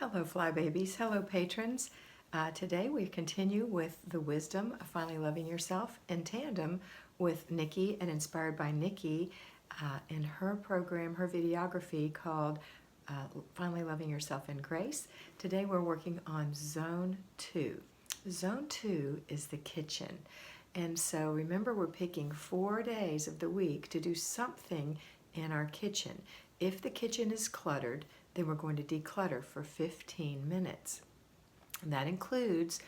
Hello, Fly Babies. Hello, patrons. Today we continue with the wisdom of finally loving yourself in tandem with Nikki and inspired by Nikki in her program, her videography called Finally Loving Yourself in Grace. Today we're working on Zone 2. Zone 2 is the kitchen. And so remember, we're picking 4 days of the week to do something in our kitchen. If the kitchen is cluttered, then we're going to declutter for 15 minutes. And that includes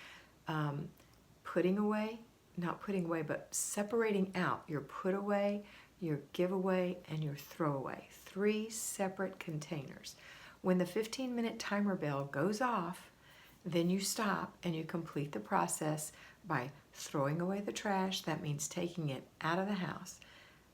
putting away, not putting away, but separating out your put away, your give away, and your throw away. 3 separate containers. When the 15-minute timer bell goes off, then you stop and you complete the process by throwing away the trash. That means taking it out of the house,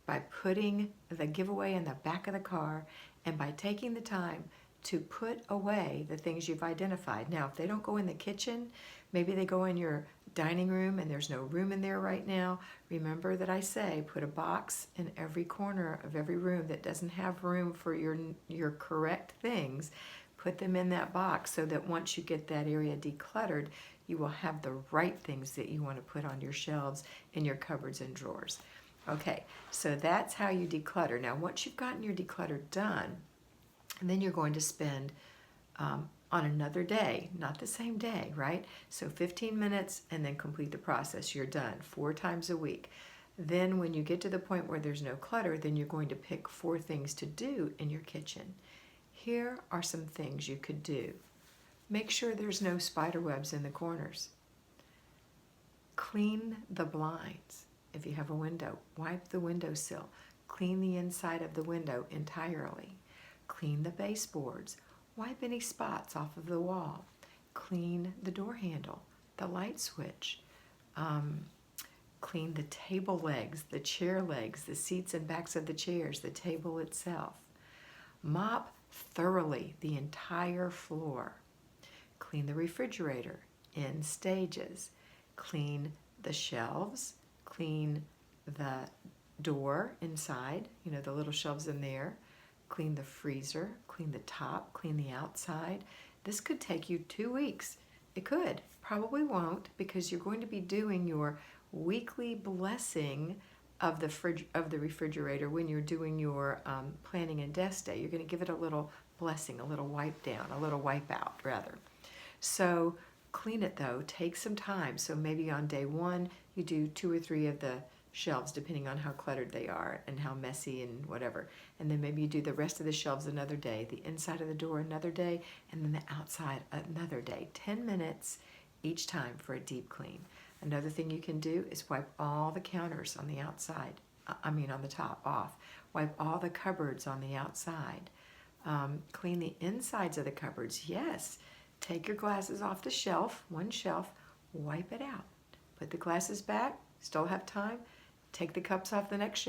by putting the giveaway in the back of the car, and by taking the time to put away the things you've identified. Now, if they don't go in the kitchen, maybe they go in your dining room and there's no room in there right now. Remember that I say put a box in every corner of every room that doesn't have room for your correct things. Put them in that box so that once you get that area decluttered, you will have the right things that you want to put on your shelves, in your cupboards and drawers. Okay, so that's how you declutter. Now, once you've gotten your declutter done, then you're going to spend on another day, not the same day, right? So 15 minutes and then complete the process. You're done 4 times a week. Then when you get to the point where there's no clutter, then you're going to pick 4 things to do in your kitchen. Here are some things you could do. Make sure there's no spider webs in the corners. Clean the blinds. If you have a window, wipe the windowsill. Clean the inside of the window entirely. Clean the baseboards. Wipe any spots off of the wall. Clean the door handle, the light switch. Clean the table legs, the chair legs, the seats and backs of the chairs, the table itself. Mop thoroughly the entire floor. Clean the refrigerator in stages. Clean the shelves. Clean the door inside, the little shelves in there. Clean the freezer, clean the top, clean the outside. This could take you 2 weeks. It could. Probably won't, because you're going to be doing your weekly blessing of the refrigerator when you're doing your planning and desk day. You're going to give it a little blessing, a little wipe down, a little wipe out rather. So clean it though. Take some time. So maybe on day 1 you do 2 or 3 of the shelves, depending on how cluttered they are and how messy and whatever. And then maybe you do the rest of the shelves another day, the inside of the door another day, and then the outside another day. 10 minutes each time for a deep clean. Another thing you can do is wipe all the counters on the outside, on the top off. Wipe all the cupboards on the outside. Clean the insides of the cupboards. Yes, take your glasses off the shelf, one shelf, wipe it out. Put the glasses back, still have time. Take the cups off the next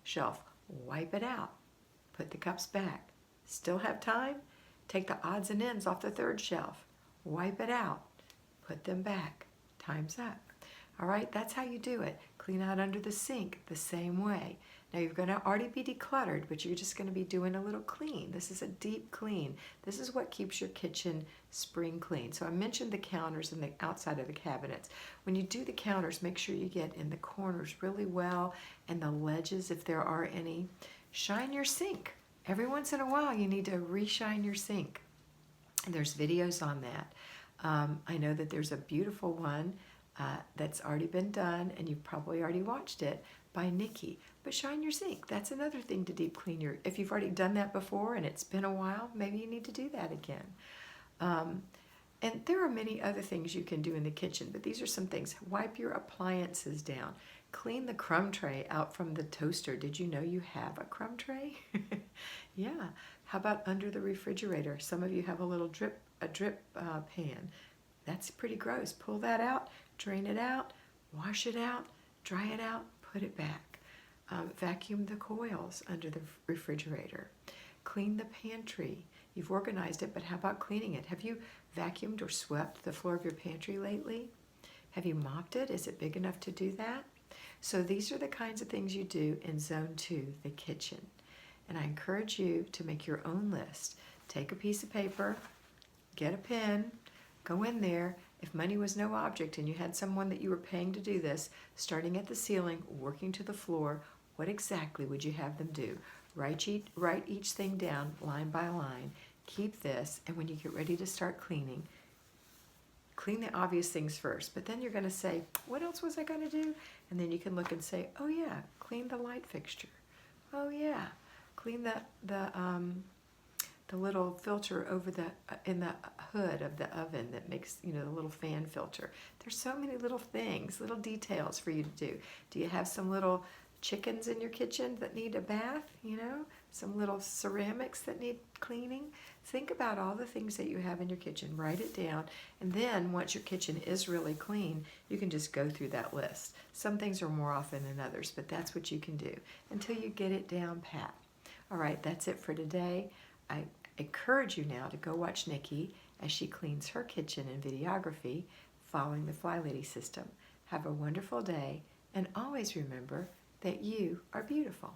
shelf, wipe it out. Put the cups back. Still have time? Take the odds and ends off the 3rd shelf, wipe it out. Put them back. Time's up. All right, that's how you do it. Clean out under the sink the same way. Now you're going to already be decluttered, but you're just going to be doing a little clean. This is a deep clean. This is what keeps your kitchen spring clean. So I mentioned the counters and the outside of the cabinets. When you do the counters, make sure you get in the corners really well and the ledges if there are any. Shine your sink. Every once in a while you need to re-shine your sink. And there's videos on that. I know that there's a beautiful one that's already been done, and you've probably already watched it, by Nikki. But shine your sink. That's another thing to deep clean your. If you've already done that before and it's been a while, maybe you need to do that again. And there are many other things you can do in the kitchen, but these are some things. Wipe your appliances down. Clean the crumb tray out from the toaster. Did you know you have a crumb tray? Yeah. How about under the refrigerator? Some of you have a drip pan. That's pretty gross. Pull that out, drain it out, wash it out, dry it out, put it back. Vacuum the coils under the refrigerator. Clean the pantry. You've organized it, but how about cleaning it? Have you vacuumed or swept the floor of your pantry lately? Have you mopped it? Is it big enough to do that? So these are the kinds of things you do in Zone 2, the kitchen. And I encourage you to make your own list. Take a piece of paper, get a pen, go in there. If money was no object and you had someone that you were paying to do this, starting at the ceiling, working to the floor, what exactly would you have them do? Write each thing down line by line. Keep this, and when you get ready to start cleaning, clean the obvious things first, but then you're going to say, what else was I going to do? And then you can look and say, oh yeah, clean the light fixture. Oh yeah, clean the little filter over in the hood of the oven that makes, the little fan filter. There's so many little things, little details for you to do. Do you have some little chickens in your kitchen that need a bath, some little ceramics that need cleaning? Think about all the things that you have in your kitchen, write it down, and then once your kitchen is really clean, you can just go through that list. Some things are more often than others, but that's what you can do until you get it down pat. All right, that's it for today. I encourage you now to go watch Nikki as she cleans her kitchen in videography, following the FlyLady system. Have a wonderful day, and always remember that you are beautiful.